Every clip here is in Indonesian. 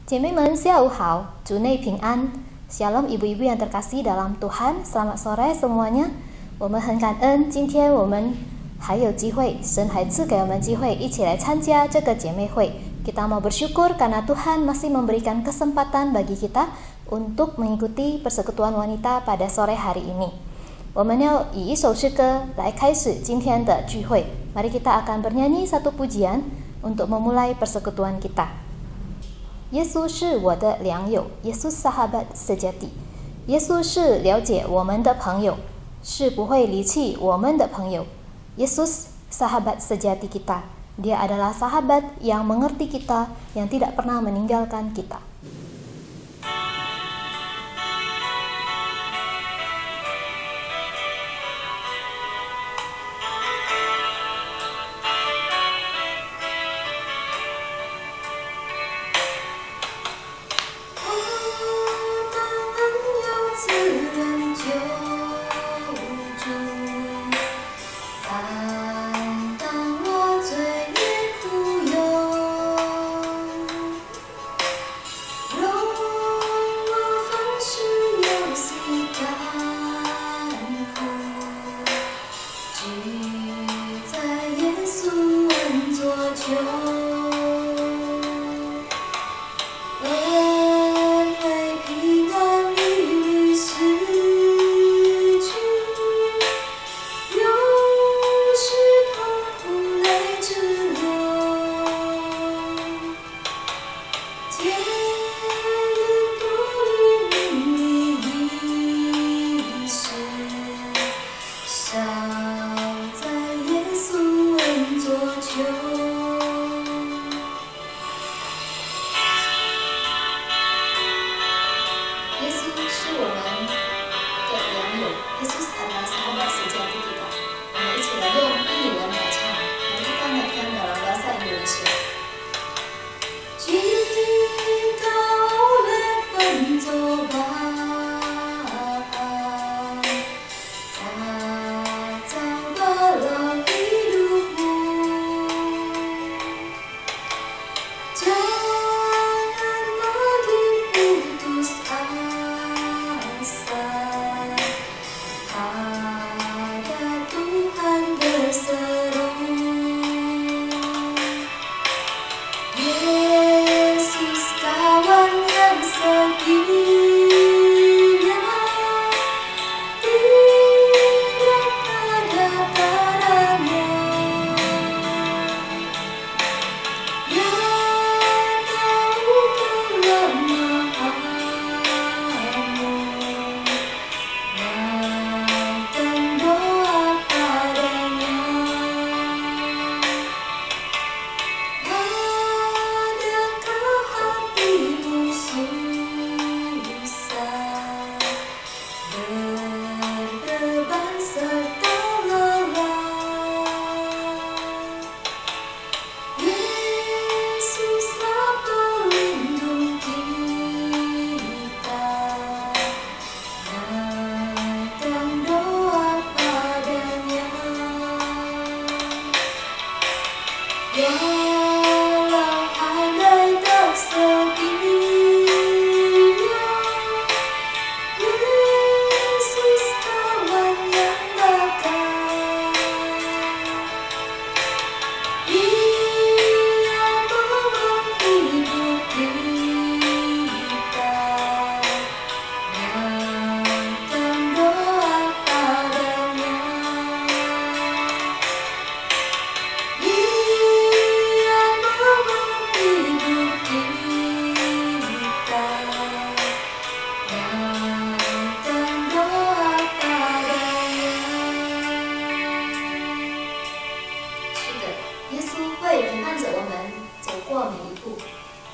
姐妹们，下午好，主内平安。Shalom ibu-ibu yang terkasih dalam Tuhan, selamat sore semuanya. 我们很感恩，今天我们还有机会，神还赐给我们机会，一起来参加这个姐妹会。Kita mau bersyukur karena Tuhan masih memberikan kesempatan bagi kita untuk mengikuti persekutuan wanita pada sore hari ini. 我们要以一首诗歌来开始今天的聚会。Mari kita akan bernyanyi satu pujian untuk memulai persekutuan kita. Yesus 是我的良友，耶稣sahabat sejati。耶稣是了解我们的朋友，是不会离弃我们的朋友。Yesus sahabat sejati kita. Dia adalah sahabat yang mengerti kita, yang tidak pernah meninggalkan kita.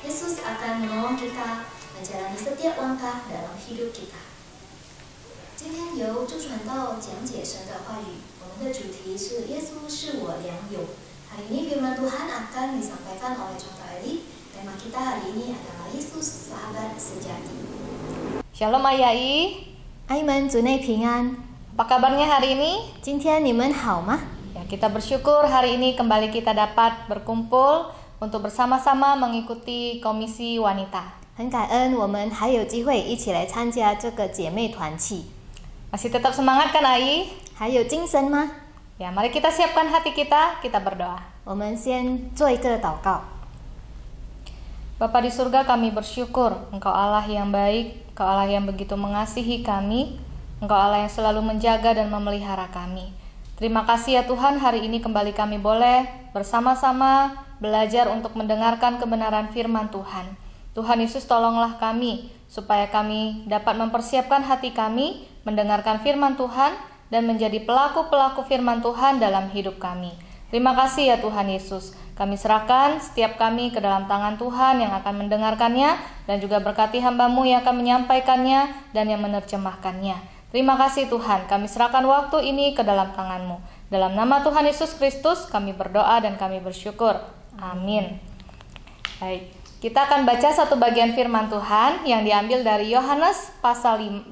Yesus akan menolong kita menjalani setiap langkah dalam hidup kita. 今天由周传道讲解神的话语，我们的主题是耶稣是我良友。Hari ini firman Tuhan akan disampaikan oleh Contoh Eli. Tema kita hari ini adalah Yesus sahabat sejati. Shalom Ayai. Aiman, 主内平安。 Apa kabarnya hari ini? 今天你们好吗？ Ya, kita bersyukur hari ini kembali kita dapat berkumpul untuk bersama-sama mengikuti Komisi Wanita. 很感恩我们还有机会一起来参加这个姐妹团契。 Masih tetap semangat kan Ai? 还有精神吗？ Ya, mari kita siapkan hati kita berdoa. 我们先做一个祷告。 Bapa di surga, kami bersyukur Engkau Allah yang baik, Engkau Allah yang begitu mengasihi kami, Engkau Allah yang selalu menjaga dan memelihara kami. Terima kasih ya Tuhan, hari ini kembali kami boleh bersama-sama belajar untuk mendengarkan kebenaran firman Tuhan. Tuhan Yesus, tolonglah kami supaya kami dapat mempersiapkan hati kami mendengarkan firman Tuhan dan menjadi pelaku-pelaku firman Tuhan dalam hidup kami. Terima kasih ya Tuhan Yesus. Kami serahkan setiap kami ke dalam tangan Tuhan yang akan mendengarkannya dan juga berkati hamba-Mu yang akan menyampaikannya dan yang menerjemahkannya. Terima kasih Tuhan, kami serahkan waktu ini ke dalam tangan-Mu. Dalam nama Tuhan Yesus Kristus kami berdoa dan kami bersyukur. Amin. Baik, kita akan baca satu bagian firman Tuhan yang diambil dari Yohanes pasal 15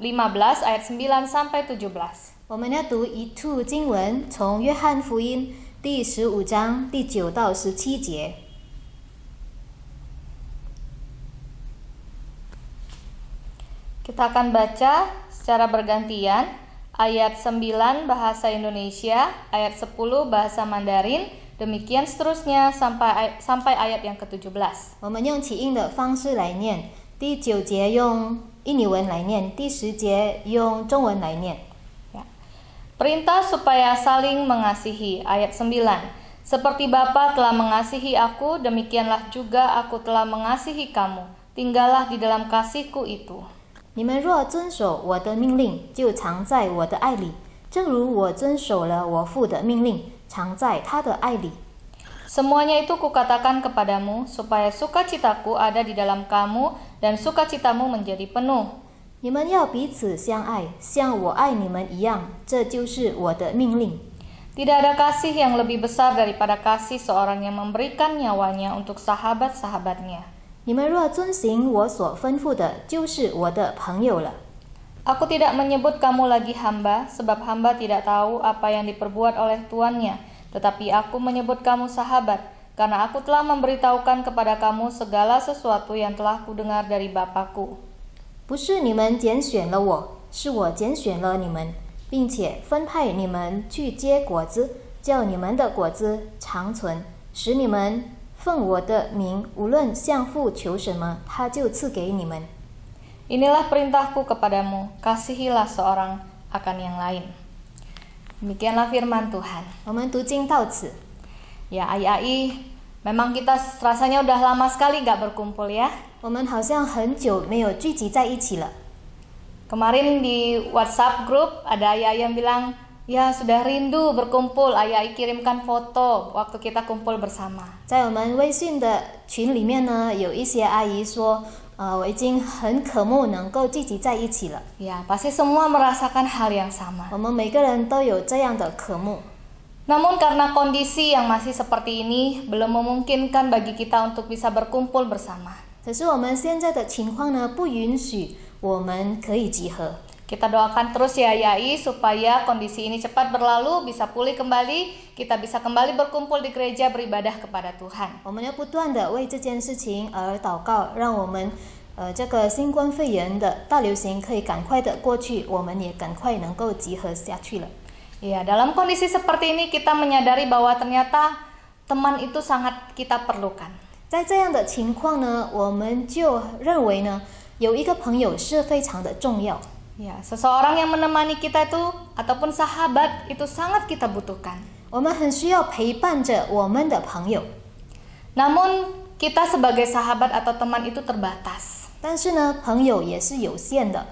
ayat 9 sampai 17. 我们要读一处经文，从约翰福音第15章第9到17节。 Kita akan baca secara bergantian ayat 9 bahasa Indonesia, ayat 10 bahasa Mandarin, demikian seterusnya sampai ayat yang ke-17. 我们用起音的方式来念，第9节用印尼文来念，第10节用中文来念。 Perintah supaya saling mengasihi, ayat 9. Seperti Bapa telah mengasihi aku, demikianlah juga aku telah mengasihi kamu. Tinggallah di dalam kasihku itu. 你们若遵守我的命令，就藏在我的爱里，正如我遵守了我父的命令，藏在他的爱里。 Semuanya itu kukatakan kepadamu, supaya sukacitaku ada di dalam kamu, dan sukacitamu menjadi penuh. 你们要彼此相爱，像我爱你们一样，这就是我的命令。 Tidak ada kasih yang lebih besar daripada kasih seorang yang memberikan nyawanya untuk sahabat-sahabatnya. 你们若遵行我所吩咐的，就是我的朋友了。 Aku tidak menyebut kamu lagi hamba, sebab hamba tidak tahu apa yang diperbuat oleh tuannya. Tetapi aku menyebut kamu sahabat, karena aku telah memberitahukan kepada kamu segala sesuatu yang telah kudengar dari Bapa-Ku. 不是你们拣选了我，是我拣选了你们，并且分派你们去结果子，叫你们的果子长存，使你们奉我的名，无论向父求什么，他就赐给你们。 Inilah perintahku kepadamu, kasihilah seorang akan yang lain. Demikianlah firman Tuhan. 我们读经到此。 Ya, Ai, memang kita rasanya udah lama sekali gak berkumpul ya. 我们好像很久没有聚集在一起了。 Kemarin di WhatsApp group ada Ai yang bilang, ya sudah rindu berkumpul. Ai kirimkan foto waktu kita kumpul bersama. 在我们微信的群里面呢，有一些阿姨说，我已经很渴慕能够聚集在一起了。 Ya, pasti semua merasakan hal yang sama. 我们每个人都有这样的渴慕。 Namun karena kondisi yang masih seperti ini belum memungkinkan bagi kita untuk bisa berkumpul bersama. 可是我们现在的情况呢，不允许我们可以集合。 Kita doakan terus ya Yai supaya kondisi ini cepat berlalu, bisa pulih kembali, kita bisa kembali berkumpul di gereja beribadah kepada Tuhan. 我们要不断的为这件事情而祷告，让我们这个新冠肺炎的大流行可以赶快的过去，我们也赶快能够集合下去了。 Ya, dalam kondisi seperti ini kita menyadari bahwa ternyata teman itu sangat kita perlukan. 在这样的情况呢，我们就认为呢，有一个朋友是非常的重要。 Ya, seseorang yang menemani kita itu ataupun sahabat itu sangat kita butuhkan. 我们很需要陪伴着我们的朋友。 Namun kita sebagai sahabat atau teman itu terbatas. 但是呢，朋友也是有限的。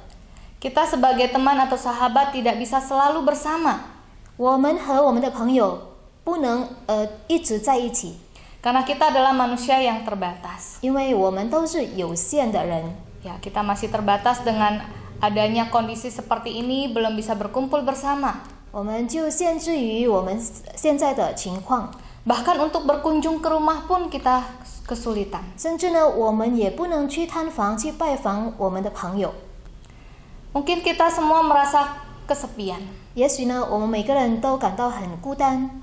Kita sebagai teman atau sahabat tidak bisa selalu bersama. 我们和我们的朋友不能一直在一起。 Karena kita adalah manusia yang terbatas. 因为我们都是有限的人。 Ya, kita masih terbatas dengan adanya kondisi seperti ini, belum bisa berkumpul bersama. 我们就限制于我们现在的情况。 Bahkan untuk berkunjung ke rumah pun kita kesulitan. 甚至呢，我们也不能去探访、去拜访我们的朋友。 Mungkin kita semua merasa kesepian. 也许呢，我们每个人都感到很孤单。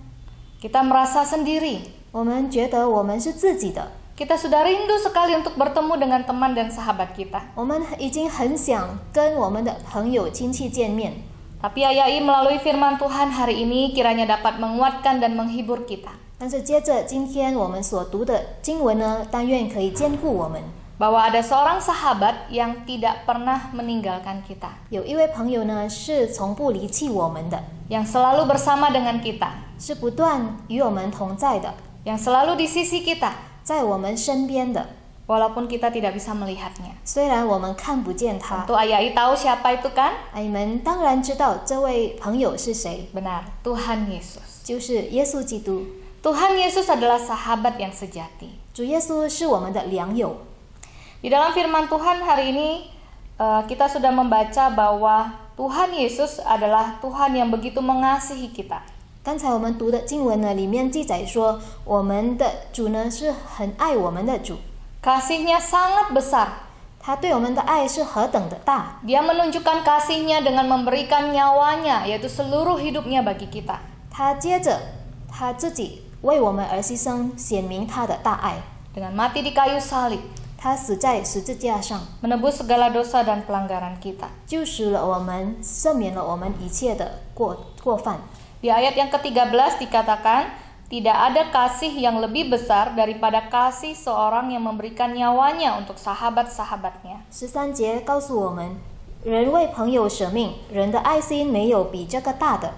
Kita merasa sendiri. 我们觉得我们是自己的。Kita sudah rindu sekali untuk bertemu dengan teman dan sahabat kita. 我们已经很想跟我们的朋友、亲戚见面。 Tapi Ayai melalui firman Tuhan hari ini kiranya dapat menguatkan dan menghibur kita. 但是接着今天我们所读的经文呢，但愿可以兼顾我们。 Bahwa ada seorang sahabat yang tidak pernah meninggalkan kita. 有一位朋友呢，是从不离弃我们的， Yang selalu bersama dengan kita. 是不断与我们同在的， Yang selalu di sisi kita. 在我们身边的。 Walaupun kita tidak bisa melihatnya. 虽然我们看不见他， Tentu Ayai tahu siapa itu kan? 你们当然知道这位朋友是谁， Benar, Tuhan Yesus. 就是耶稣基督。 Tuhan Yesus adalah sahabat yang sejati. 主耶稣是我们的良友。 Di dalam firman Tuhan hari ini kita sudah membaca bahwa Tuhan Yesus adalah Tuhan yang begitu mengasihi kita. 刚才我们读的经文呢，里面记载说，我们的主呢是很爱我们的主， Kasihnya sangat besar. 他对我们的爱是何等的大。 Dia menunjukkan kasihnya dengan memberikan nyawanya, yaitu seluruh hidupnya bagi kita. 他接着他自己为我们而牺牲，显明他的大爱。 Dengan mati di kayu salib, 他死在十字架上， menebus segala dosa dan pelanggaran kita. 救赎了我们，赦免了我们一切的过犯。 Di ayat yang ke-13 dikatakan, tidak ada kasih yang lebih besar daripada kasih seorang yang memberikan nyawanya untuk sahabat-sahabatnya. 13节告诉我们，人为朋友舍命，人的爱心没有比这个大的。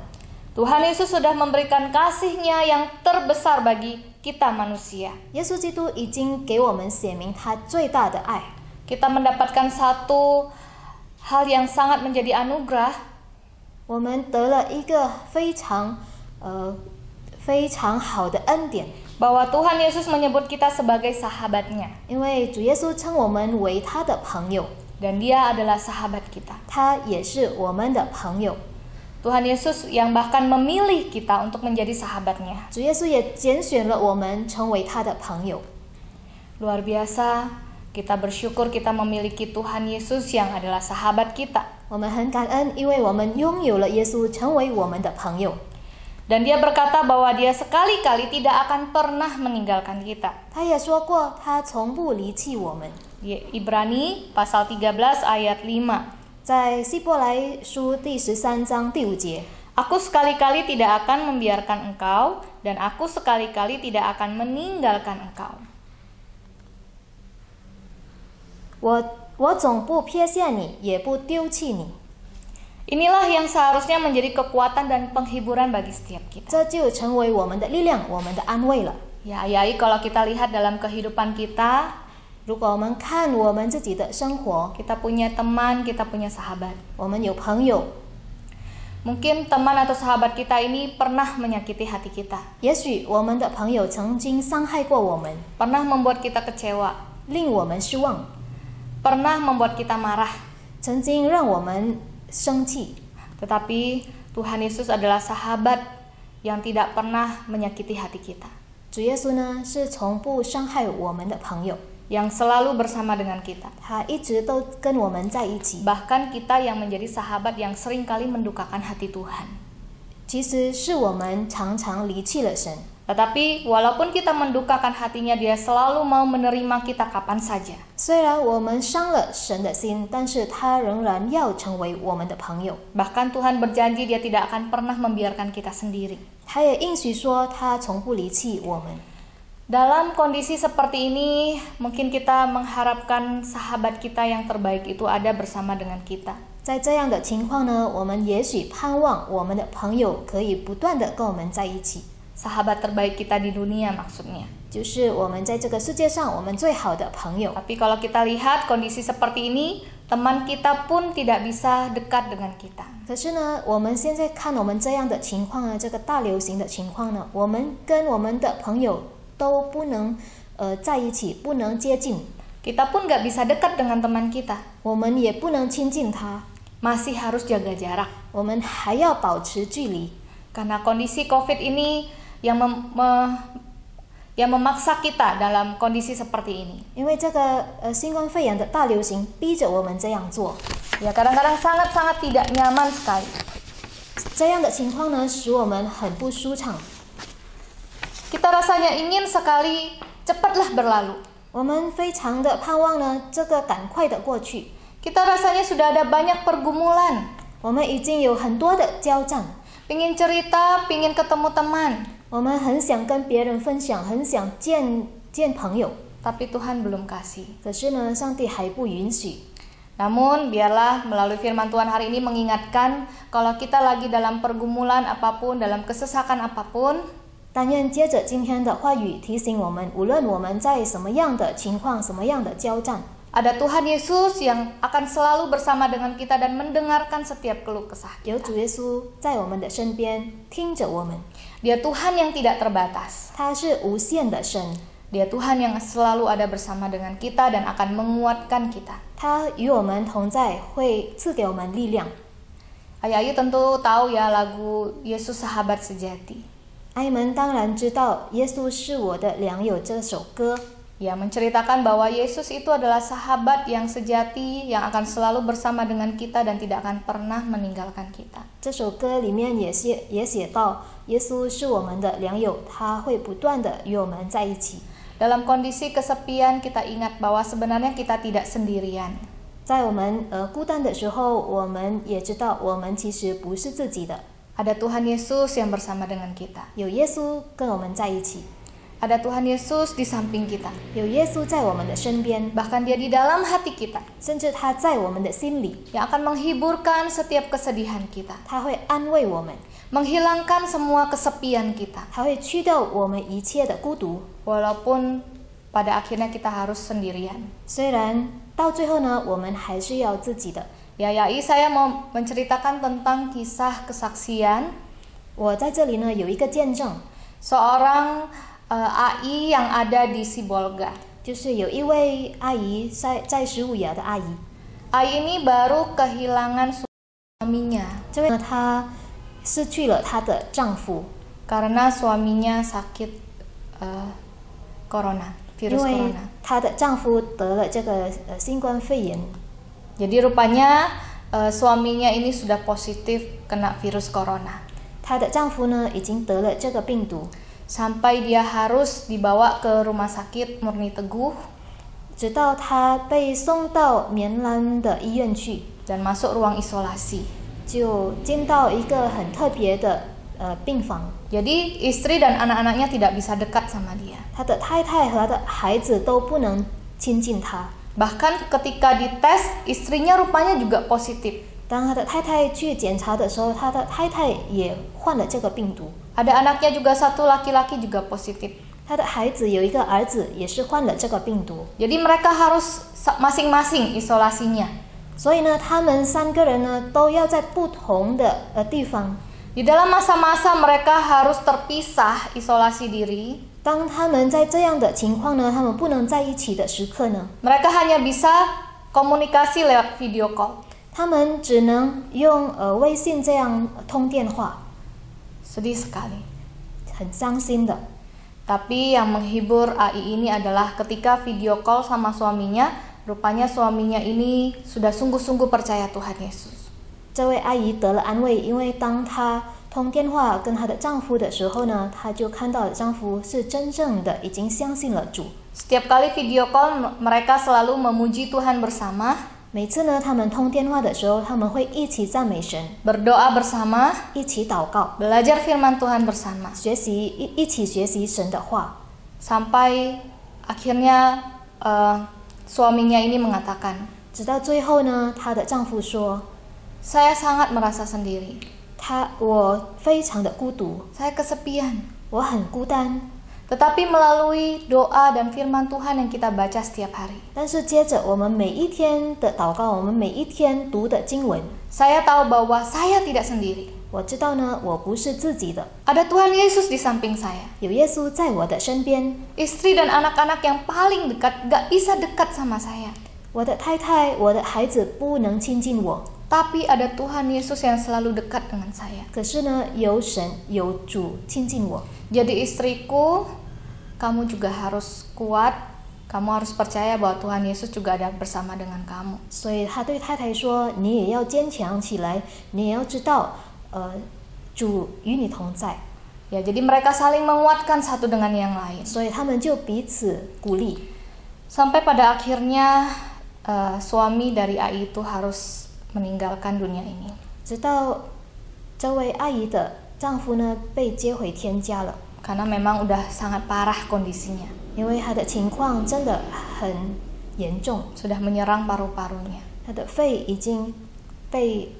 Tuhan Yesus sudah memberikan kasihnya yang terbesar bagi kita manusia. 耶稣基督已经给我们显明他最大的爱。 Kita mendapatkan satu hal yang sangat menjadi anugerah, 我们得了一个非常好的恩典， bahwa Tuhan Yesus menyebut kita sebagai sahabatnya. 因为主耶稣称我们为他的朋友， Dan dia adalah sahabat kita. 他也是我们的朋友。 Tuhan Yesus yang bahkan memilih kita untuk menjadi sahabatnya. 主耶稣也拣选了我们成为他的朋友。 Luar biasa, kita bersyukur kita memiliki Tuhan Yesus yang adalah sahabat kita. 我们很感恩，因为我们拥有了耶稣，成为我们的朋友。 Dan dia berkata bahwa dia sekali-kali tidak akan pernah meninggalkan kita. 他也说过，他从不离弃我们。 Di Ibrani pasal 13 ayat 5. 在希伯来书第13章第5节， Aku sekali-kali tidak akan membiarkan engkau, dan aku sekali-kali tidak akan meninggalkan engkau. 我总不撇下你，也不丢弃你。 Inilah yang seharusnya menjadi kekuatan dan penghiburan bagi setiap kita. 这就成为我们的力量，我们的安慰了。 Ya, kalau kita lihat dalam kehidupan kita, 如果我们看我们自己的生活， kita punya teman, kita punya sahabat. 我们有朋友， Mungkin teman atau sahabat kita ini pernah menyakiti hati kita, 也许我们的朋友曾经伤害过我们， pernah membuat kita kecewa, 令我们失望， pernah membuat kita marah. 曾经让我们生气。 Tetapi Tuhan Yesus adalah sahabat yang tidak pernah menyakiti hati kita, 主耶稣呢，是从不伤害我们的朋友， yang selalu bersama dengan kita. 他一直都跟我们在一起。 Bahkan kita yang menjadi sahabat yang seringkali mendukakan hati Tuhan. 其实是我们常常离弃了神， Tetapi walaupun kita mendukakan hatinya, dia selalu mau menerima kita kapan saja. 虽然我们伤了神的心，但是他仍然要成为我们的朋友。 Bahkan Tuhan berjanji dia tidak akan pernah membiarkan kita sendiri. 他也应许说，他从不离弃我们。 Dalam kondisi seperti ini, mungkin kita mengharapkan sahabat kita yang terbaik itu ada bersama dengan kita. 在这样的情况呢，我们也许盼望我们的朋友可以不断的跟我们在一起， Sahabat terbaik kita di dunia maksudnya. 就是我们在这个世界上我们最好的朋友。 Tapi kalau kita lihat kondisi seperti ini, teman kita pun tidak bisa dekat dengan kita. 可是呢，我们现在看我们这样的情况呢，这个大流行的情况呢，我们跟我们的朋友都不能在一起，不能接近， Kita pun gak bisa dekat dengan teman kita. 我们也不能亲近他， Masih harus jaga jarak. 我们还要保持距离。 Karena kondisi COVID ini yang memaksa kita dalam kondisi seperti ini. 因为这个新冠肺炎的大流行逼着我们这样做， Ya kadang-kadang sangat-sangat tidak nyaman sekali. 这样的情况呢，使我们很不舒畅。 Kita rasanya ingin sekali cepatlah berlalu. 我们非常的盼望呢，这个赶快的过去。 Kita rasanya sudah ada banyak pergumulan. 我们已经有很多的交战， Pingin cerita, pingin ketemu teman. 我们很想跟别人分享，很想见朋友， Tapi Tuhan belum kasih. 可是呢，上帝还不允许。 Namun biarlah melalui firman Tuhan hari ini mengingatkan kalau kita lagi dalam pergumulan apapun, dalam kesesakan apapun, 但愿接着今天的话语提醒我们，无论我们在什么样的情况、什么样的交战， ada Tuhan Yesus yang akan selalu bersama dengan kita dan mendengarkan setiap keluh kesah 有 kita. 主耶稣在我们的身边，听着我们。 Dia Tuhan yang tidak terbatas. 他是无限的神， Dia Tuhan yang selalu ada bersama dengan kita dan akan menguatkan kita. 他与我们同在，会赐给我们力量。 Ayu tentu tahu ya lagu Yesus Sahabat Sejati. 阿姨们当然知道，耶稣是我的良友这首歌。 Ya, menceritakan bahwa Yesus itu adalah sahabat yang sejati yang akan selalu bersama dengan kita dan tidak akan pernah meninggalkan kita. 这首歌里面也写到，耶稣是我们的良友，他会不断的与我们在一起。 Dalam kondisi kesepian kita ingat bahwa sebenarnya kita tidak sendirian. 在我们孤单的时候，我们也知道，我们其实不是自己的， Ada Tuhan Yesus yang bersama dengan kita. 有耶稣跟我们在一起， Ada Tuhan Yesus di samping kita. 有耶稣在我们的身边， Bahkan dia di dalam hati kita 甚至他在我们的心里， yang akan menghiburkan setiap kesedihan kita, 他会安慰我们， menghilangkan semua kesepian kita. 他会去掉我们一切的孤独。 Walaupun pada akhirnya kita harus sendirian. 虽然到最后呢，我们还是要自己的。 Ya, saya mau menceritakan tentang kisah kesaksian 我在这里呢有一个见证， seorang AI yang ada di Sibolga. 就是有一位阿姨在十五牙的阿姨， AI ini baru kehilangan suaminya 这位呢她失去了她的丈夫， karena suaminya sakit corona, 因 virus 为 corona. 她的丈夫得了这个新冠肺炎。 Jadi rupanya suaminya ini sudah positif kena virus corona. 她的丈夫呢已经得了这个病毒， Sampai dia harus dibawa ke rumah sakit Murni Teguh 直到她被送到棉兰的医院去， dan masuk ruang isolasi. 就进到一个很特别的病房。 Jadi istri dan anak-anaknya tidak bisa dekat sama dia. 她的太太和她的孩子都不能亲近她。 Bahkan ketika dites, istrinya rupanya juga positif. 当她的太太去检查的时候，她的太太也患了这个病毒。 Ada anaknya juga satu laki-laki juga positif. 她的孩子有一个儿子也是患了这个病毒， Jadi mereka harus masing-masing isolasinya. 所以呢，他们三个人呢都要在不同的地方。 Di dalam masa-masa mereka harus terpisah isolasi diri, 当他们在这样的情况呢，他们不能在一起的时刻呢， mereka hanya bisa komunikasi lewat video call. 他们只能用微信这样通电话， Sedih sekali. 很伤心的。 Tapi yang menghibur AI ini adalah ketika video call sama suaminya, rupanya suaminya ini sudah sungguh-sungguh percaya Tuhan Yesus. 这位阿姨得了安慰，因为当她通电话跟她的丈夫的时候呢，她就看到丈夫是真正的已经相信了主。 Setiap kali video call mereka selalu memuji Tuhan bersama, 每次呢，他们通电话的时候，他们会一起赞美神， berdoa bersama, 一起祷告， belajar firman Tuhan bersama. 一起学习神的话。 Sampai akhirnya suaminya ini mengatakan, 直到最后呢，她的丈夫说 saya sangat merasa sendiri. 我非常的孤独， Saya kesepian. 我很孤单。 Tetapi melalui doa dan firman Tuhan yang kita baca setiap hari, 但是接着我们每一天的祷告，我们每一天读的经文， saya tahu bahwa saya tidak sendiri. 我知道呢，我不是自己的， Ada Tuhan Yesus di samping saya. 有耶稣在我的身边。 Istri dan anak-anak yang paling dekat gak bisa dekat sama saya. 我的太太，我的孩子不能亲近我， Tapi ada Tuhan Yesus yang selalu dekat dengan saya. 可是呢，有神有主亲近我。 Jadi istriku, kamu juga harus kuat. Kamu harus percaya bahwa Tuhan Yesus juga ada bersama dengan kamu. 所以他对太太说：“你也要坚强起来，你也要知道，主与你同在。” Ya, jadi mereka saling menguatkan satu dengan yang lain. 所以他们就彼此鼓励。Sampai pada akhirnya suami dari Ai itu harus meninggalkan dunia ini. 直到这位阿姨的丈夫呢被接回天家了， Karena memang udah sangat parah kondisinya. 因为他的情况真的很严重， Sudah menyerang paru-parunya. 他的肺已经被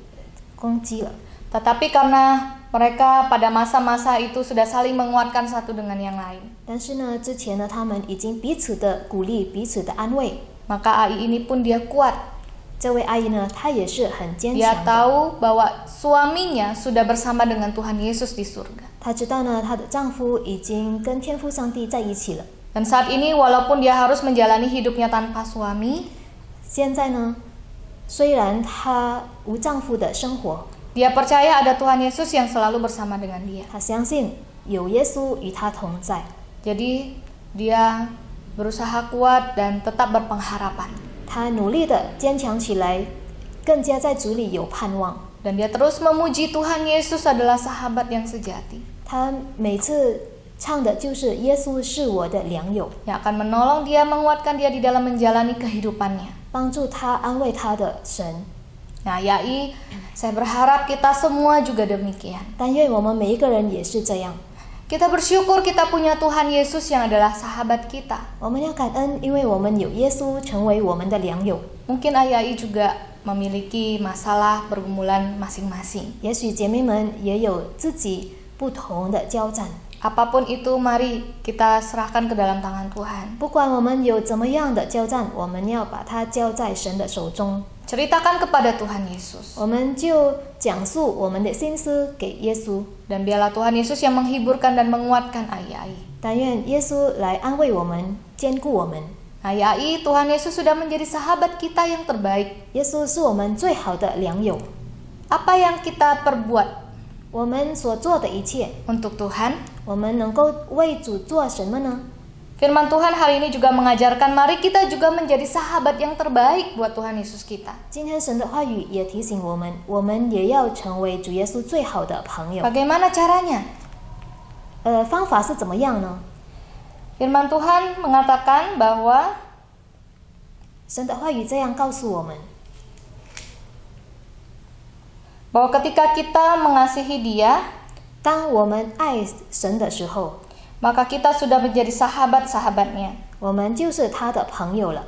攻击了。 Tetapi karena mereka pada masa-masa itu sudah saling menguatkan satu dengan yang lain, 但是呢，之前呢，他们已经彼此的鼓励，彼此的安慰。 maka Ai ini pun dia kuat. 这位阿姨呢，她也是很坚 Dia 强的。 tahu bahwa suaminya sudah bersama dengan Tuhan Yesus di surga. 她知道呢，她的丈夫已经跟天父上帝在一起了。 Dan saat ini walaupun dia harus menjalani hidupnya tanpa suami, 现在呢，虽然她无丈夫的生活， dia percaya ada Tuhan Yesus yang selalu bersama dengan dia. 她相信有耶稣与她同在。 Jadi dia berusaha kuat dan tetap berpengharapan. 她努力的坚强起来，更加在主里有盼望。 Dan dia terus memuji Tuhan Yesus adalah sahabat yang sejati, 她每次唱的就是耶稣是我的良友， yang akan menolong dia, menguatkan dia di dalam menjalani kehidupannya. 帮助她安慰她的神。 Nah, Yai, saya berharap kita semua juga demikian. 但愿我们每一个人也是这样。 Kita bersyukur kita punya Tuhan Yesus yang adalah sahabat kita. 我们要感恩，因为我们有耶稣成为我们的良友。 Mungkin Yai juga memiliki masalah pergumulan masing-masing. 也许姐妹们也有自己不同的交战。 Apapun itu, mari kita serahkan ke dalam tangan Tuhan. 不管我们有怎么样的交战，我们要把它交在神的手中。 Ceritakan kepada Tuhan Yesus. 我们就讲述我们的心思给耶稣， Dan biarlah Tuhan Yesus yang menghiburkan dan menguatkan Yai. 但愿耶稣来安慰我们，坚固我们。 Nah, Yai, Tuhan Yesus sudah menjadi sahabat kita yang terbaik. 耶稣是我们最好的良友。 Apa yang kita perbuat 我们所做的一切， untuk Tuhan? 我们能够为主做什么呢？ Firman Tuhan hari ini juga mengajarkan mari kita juga menjadi sahabat yang terbaik buat Tuhan Yesus kita. 今天神的话语也提醒我们，我们也要成为主耶稣最好的朋友。 Bagaimana caranya? 方法是怎么样呢？ Firman Tuhan mengatakan bahwa 神的话语这样告诉我们， ketika kita mengasihi Dia, 当我们爱神的时候， maka kita sudah menjadi sahabat-sahabatnya. 我们就是他的朋友了。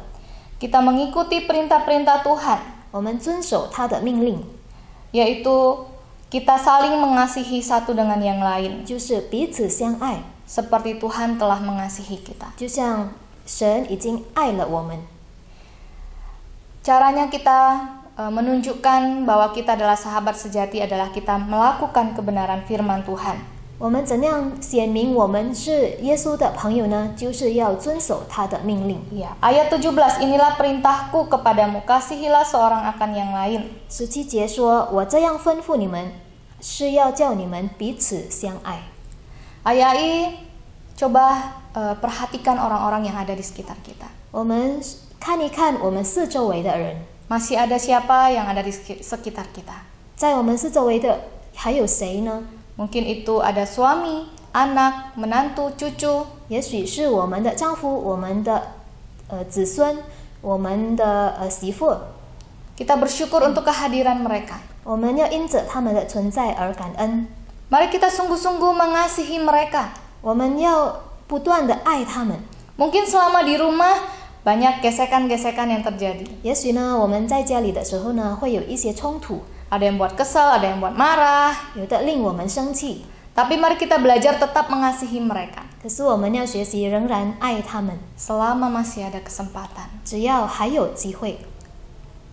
Kita mengikuti perintah-perintah Tuhan, 我们遵守他的命令， yaitu kita saling mengasihi satu dengan yang lain, 就是彼此相爱， seperti Tuhan telah mengasihi kita. 就像神已经爱了我们。 Caranya kita menunjukkan bahwa kita adalah sahabat sejati adalah kita melakukan kebenaran firman Tuhan. 我们怎样显明我们是耶稣的朋友呢？就是要遵守他的命令。 Ya, ayat 17, inilah perintahku kepadamu, kasihilah seorang akan yang lain. 17节说：“我这样吩咐你们，是要叫你们彼此相爱。” Ayai, coba perhatikan orang-orang yang ada di sekitar kita. 我们看一看我们四周围的人， Masih ada siapa yang ada di sekitar kita? 在我们四周围的还有谁呢？ Mungkin itu ada suami, anak, menantu, cucu. 也许是我们的丈夫、我们的子孙、我们的媳妇。 Kita bersyukur untuk kehadiran mereka. 我们要因着他们的存在而感恩。 Mari kita sungguh-sungguh mengasihi mereka. 我们要不断的爱他们。 Mungkin selama di rumah banyak gesekan-gesekan yang terjadi. 也许呢，我们在家里的时候呢，会有一些冲突， Ada yang buat kesal, ada yang buat marah. 有的令我们生气。 Tapi mari kita belajar tetap mengasihi mereka 可是我们要学习仍然爱他们， selama masih ada kesempatan. 只要还有机会。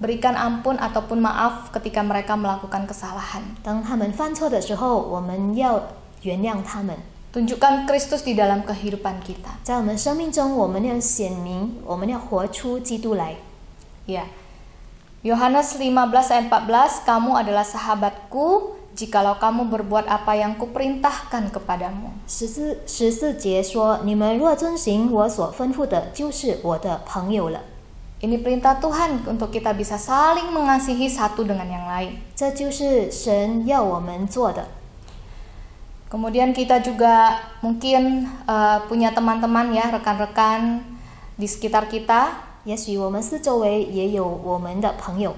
Berikan ampun ataupun maaf ketika mereka melakukan kesalahan. 当他们犯错的时候，我们要原谅他们。 Tunjukkan Kristus di dalam kehidupan kita. 在我们生命中，我们要显明，我们要活出基督来。 Ya. Yohanes 15 ayat 14, kamu adalah sahabatku jikalau kamu berbuat apa yang kuperintahkan kepadamu. 14节说：“你们若遵行我所吩咐的，就是我的朋友了。” Ini perintah Tuhan untuk kita bisa saling mengasihi satu dengan yang lain. 这就是神要我们做的。 Kemudian kita juga mungkin punya teman-teman ya, rekan-rekan di sekitar kita. 也许我们四周围也有我们的朋友，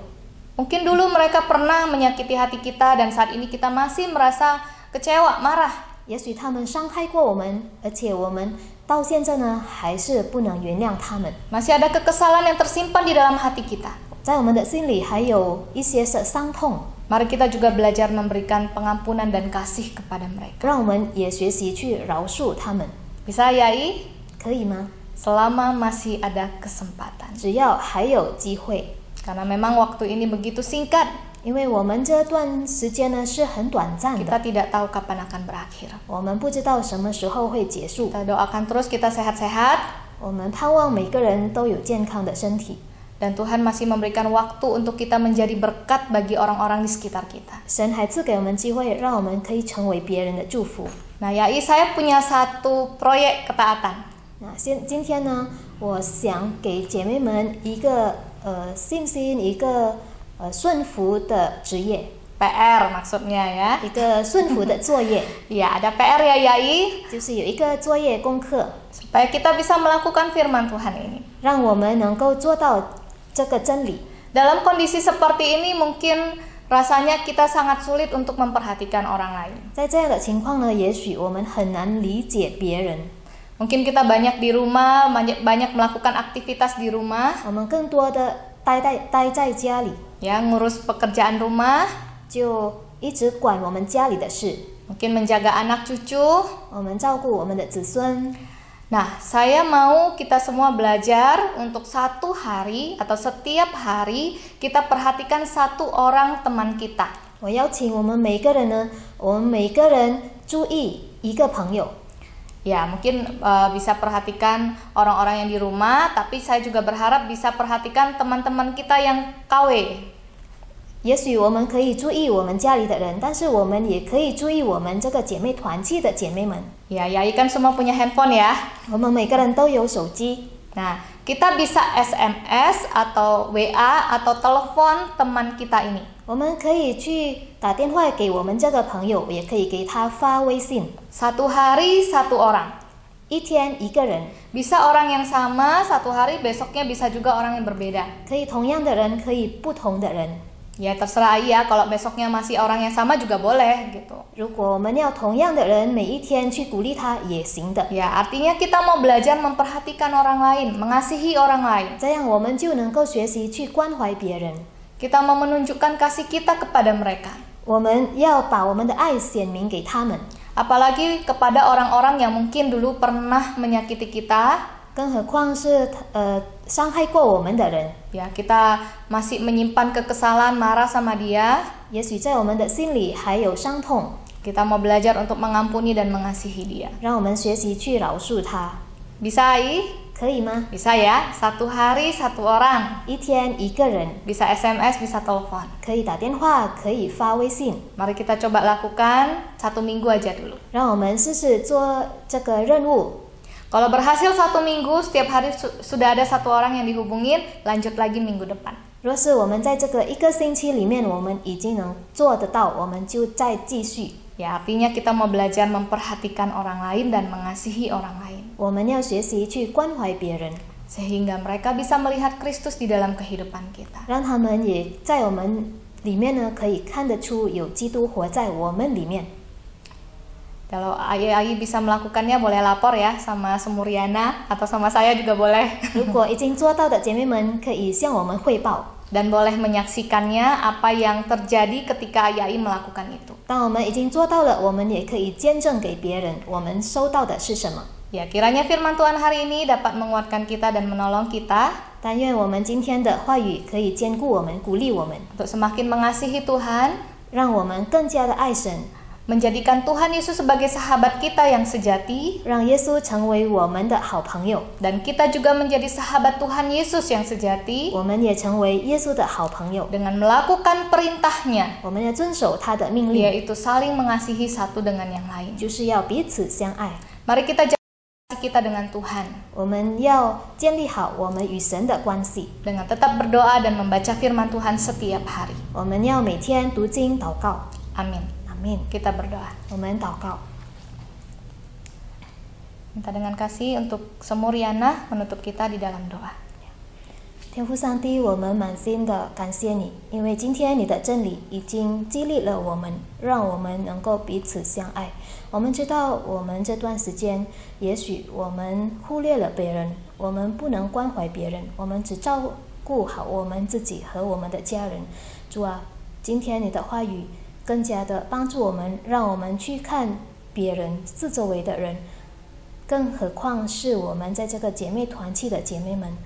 Mungkin dulu mereka pernah menyakiti hati kita dan saat ini kita masih merasa kecewa, marah. 也许他们伤害过我们，而且我们到现在呢还是不能原谅他们。 Masih ada kekesalan yang tersimpan di dalam hati kita. 在我们的心里还有一些是伤痛， Mari kita juga belajar memberikan pengampunan dan kasih kepada mereka. 让我们也学习去饶恕他们， Bisa ya, I? 可以吗？ Selama masih ada kesempatan. 只要还有机会， Karena memang waktu ini begitu singkat. 因为我们这段时间呢是很短暂 Kita 的， tidak tahu kapan akan berakhir. 我们不知道什么时候会结束。 Kita doakan terus kita sehat-sehat. 我们盼望每个人都有健康的身体， Dan Tuhan masih memberikan waktu untuk kita menjadi berkat bagi orang-orang di sekitar kita. 神还赐给我们机会，让我们可以成为别人的祝福。 Nah, Yai, saya punya satu proyek ketaatan. 那今天呢，我想给姐妹们一个信心，一个顺服的职业， PR maksudnya ya. 一个顺服的作业， Ya, ada PR ya, Yai. 就是有一个作业功课， Supaya kita bisa melakukan firman Tuhan ini. 让我们能够做到这个真理。 Dalam kondisi seperti ini mungkin rasanya kita sangat sulit untuk memperhatikan orang lain. 在这样的情况呢，也许我们很难理解别人， Mungkin kita banyak di rumah, banyak melakukan aktivitas di rumah, 我们更多的待在家里， ya, ngurus pekerjaan rumah, 就一直管我们家里的事， mungkin menjaga anak cucu. 我们照顾我们的子孙。 Nah, saya mau kita semua belajar untuk satu hari atau setiap hari kita perhatikan satu orang teman kita. 我邀请我们每个人呢，我们每个人注意一个朋友。 Ya, mungkin bisa perhatikan orang-orang yang di rumah, tapi saya juga berharap bisa perhatikan teman-teman kita yang KW. 也许我们可以注意我们家里的人，但是我们也可以注意我们这个姐妹团契的姐妹们。 Ya, Yai kan semua punya handphone ya. 我们每个人都有手机， Nah, kita bisa SMS atau WA atau telepon teman kita ini. 我们可以去打电话给我们这个朋友，也可以给他发微信。 Satu hari satu orang. 一天一个人， Bisa orang yang sama, satu hari besoknya bisa juga orang yang berbeda. 可以同样的人，可以不同的人。 Ya terserah ya, kalau besoknya masih orang yang sama juga boleh gitu. 如果我们要同样的人，每一天去鼓励他也行的。 Ya, artinya kita mau belajar memperhatikan orang lain, mengasihi orang lain. 这样我们就能够学习去关怀别人。 Kita mau menunjukkan kasih kita kepada mereka. 我们要把我们的爱显明给他们。 Apalagi kepada orang-orang yang mungkin dulu pernah menyakiti kita. 更何况是伤害过我们的人， Ya, kita masih menyimpan kekesalan, marah sama dia. 也许在我们的心里还有伤痛， Kita mau belajar untuk mengampuni dan mengasihi dia. 让我们学习去饶恕他， Bisa, Ai? 可以吗？ Bisa ya, satu hari satu orang. 一天一个人， Bisa SMS, bisa telepon. 可以打电话，可以发微信， Mari kita coba lakukan 1 minggu aja dulu. 让我们试试做这个任务。 Kalau berhasil 1 minggu, setiap hari sudah ada 1 orang yang dihubungin, lanjut lagi minggu depan. 若是我们在这个一个星期里面，我们已经能做得到，我们就再继续。 Ya, artinya kita mau belajar memperhatikan orang lain dan mengasihi orang lain. 我们要学习去关怀别人， Sehingga mereka bisa melihat Kristus di dalam kehidupan kita. 让他们也在我们里面呢，可以看得出有基督活在我们里面。 Kalau Ai bisa melakukannya, boleh lapor ya sama Semuriana atau sama saya juga boleh. 如果已经做到的姐妹们，可以向我们汇报。 Dan boleh menyaksikannya apa yang terjadi ketika Ai melakukan itu. 当我们已经做到了，我们也可以见证给别人，我们收到的是什么。 Ya, kiranya firman Tuhan hari ini dapat menguatkan kita dan menolong kita 但愿我们今天的话语可以兼顾我们，鼓励我们， untuk semakin mengasihi Tuhan, 让我们更加的爱神， menjadikan Tuhan Yesus sebagai sahabat kita yang sejati, 让耶稣成为我们的好朋友， dan kita juga menjadi sahabat Tuhan Yesus yang sejati 我们也成为耶稣的好朋友。 dengan melakukan perintahnya, 我们要遵守他的命令， yaitu saling mengasihi satu dengan yang lain. 就是要彼此相爱。 Mari kita jaga kasih kita dengan Tuhan 我们要建立好我们与神的关系， dengan tetap berdoa dan membaca firman Tuhan setiap hari. 我们要每天读经祷告。 Amin. 阿门。 Kita berdoa. 我们祷告。Minta dengan kasih untuk Semuriana menutup kita di dalam doa. 天父上帝，我们满心的感谢你，因为今天你的真理已经激励了我们，让我们能够彼此相爱。我们知道，我们这段时间，也许我们忽略了别人，我们不能关怀别人，我们只照顾好我们自己和我们的家人。主啊，今天你的话语更加的帮助我们，让我们去看别人四周围的人，更何况是我们在这个姐妹团契的姐妹们。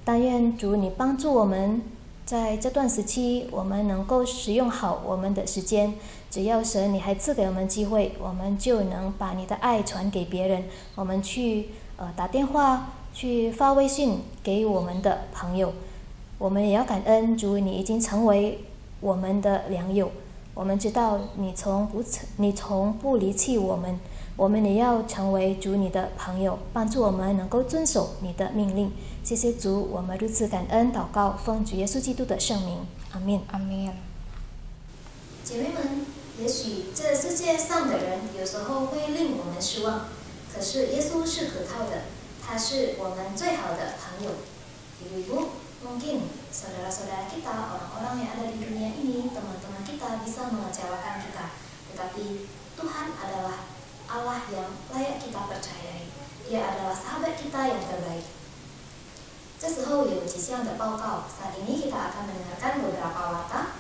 但愿主你帮助我们，在这段时期，我们能够使用好我们的时间。只要神你还赐给我们机会，我们就能把你的爱传给别人。我们去打电话，去发微信给我们的朋友。我们也要感恩主，你已经成为我们的良友。我们知道你从不离弃我们。我们也要成为主你的朋友，帮助我们能够遵守你的命令。谢谢主，我们如此感恩祷告，奉主耶稣基督的圣名，阿门。阿门。姐妹们，也许这世界上的人有时候会令我们失望，可是耶稣是可靠的，他是我们最好的朋友。Ibu-ibu, mungkin saudara-saudara kita, orang-orang yang ada di dunia ini, teman-teman kita bisa mengecewakan kita, tetapi Tuhan adalah Allah yang layak kita percayai. Dia adalah sahabat kita yang terbaik. 这时候有几项的报告，saat ini kita akan mendengarkan beberapa warta。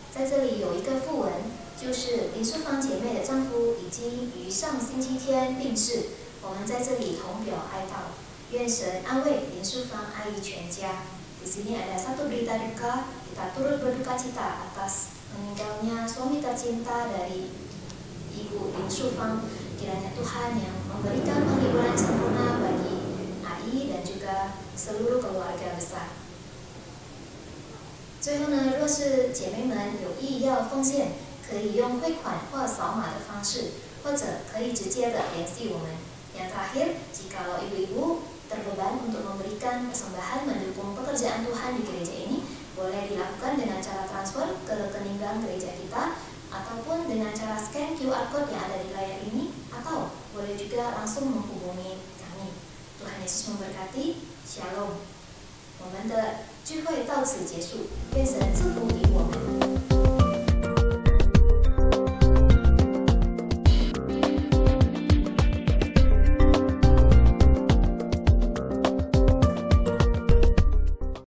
在这里有一个讣文，就是林淑芳姐妹的丈夫已经于上星期天病逝，我们在这里同表哀悼，愿神安慰林淑芳阿姨全家。Di sini ada satu berita duka, kita turut berduka cita atas meninggalnya suami tercinta dari Ibu Lin Shu Fang. Kiranya Tuhan yang memberikan penghiburan sempurna bagi Ai dan juga seluruh keluarga besar。最后呢，若是姐妹们有意要奉献，可以用汇款或扫码的方式，或者可以直接的联系我们。Yang terakhir, jikalau ibu-ibu terbeban untuk memberikan persembahan mendukung pekerjaan Tuhan di gereja ini, boleh dilakukan dengan cara transfer ke rekening bank gereja kita, ataupun dengan cara scan QR Code yang ada di layar ini, atau boleh juga langsung menghubungi kami. Tuhan Yesus memberkati. Shalom。我们的聚会到此结束，愿神赐福你。